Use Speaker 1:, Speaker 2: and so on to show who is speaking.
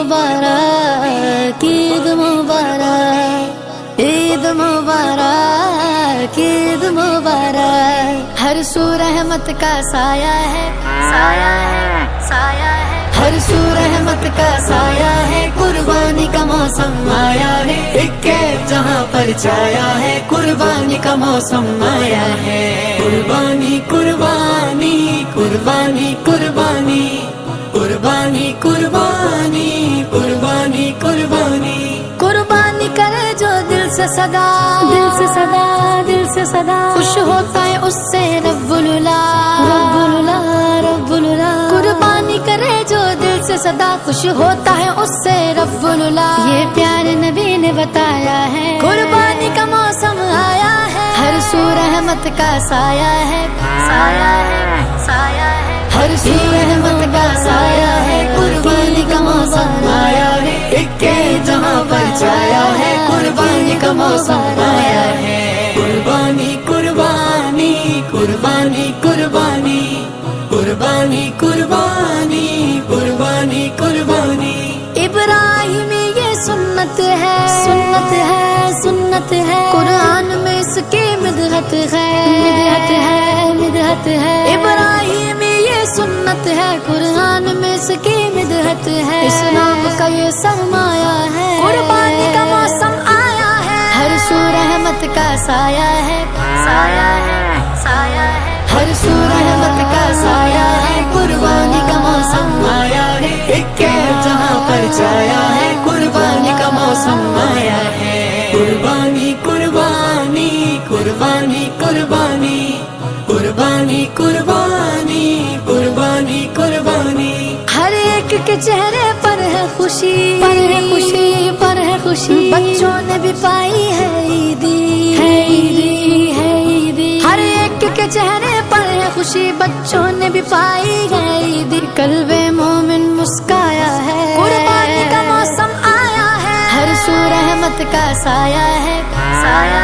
Speaker 1: मुबारक, ईद मुबारक, ईद मुबारक, ईद मुबारक। हर सू रहमत का साया है, साया है, साया है। हर सू रहमत का साया है, कुर्बानी का मौसम आया है। एक जहां पर छाया है, कुर्बानी का मौसम आया है। कुर्बानी कुर्बानी कुर्बानी कुर्बानी कुर्बानी कुर्बानी कुर्बानी कुर्बानी कुर्बानी करे जो दिल से सदा, दिल से सदा, दिल से सदा। खुश होता है उससे रब्बुल उला, रब्बुल उला, रब्बुल उला। कुर्बानी करे जो दिल से सदा, खुश होता है उससे रब्बुल उला। ये प्यारे नबी ने बताया है, कुर्बानी का मौसम आया है। हर सू रहमत का साया है, साया है, साया है। हर सू रहमत का साया है, कुर्बानी का मौसम आया है। एक जहां पर छाया है, कुर्बानी का मौसम आया है। कुर्बानी कुर्बानी कुर्बानी कुर्बानी कुर्बानी कुर्बानी कुर्बानी कुर्बानी। इब्राहिम ये सुन्नत है, सुन्नत है, सुन्नत है। कुरान में इसकी मिदहत है, मिदहत है, मिदहत है। इब्राहिम ये सुन्नत है, कुरान में इसकी मिदहत है। इस्लाम का ये सरमाया है, कुर्बानी का मौसम आया है। हर सू रहमत का साया है, साया है, साया है। हर सू रहमत का साया है, कुर्बानी का मौसम आया है। एक जहां पर छाया है, कुर्बानी का मौसम आया है। कुर्बानी कुर्बानी कुर्बानी कुर्बानी कुर्बानी कुर्बानी कुर्बानी कुर्बानी। हर एक के चेहरे पर है खुशी, पर है खुशी, पर है खुशी। बच्चों ने भी पाई है ईदी, है ईदी, है ईदी। हर एक के चेहरे पर है खुशी, बच्चों ने भी पाई है ईदी। कल्बे मोमिन मुस्काया है, कुर्बानी का मौसम आया है। हर सू रहमत का साया है, साया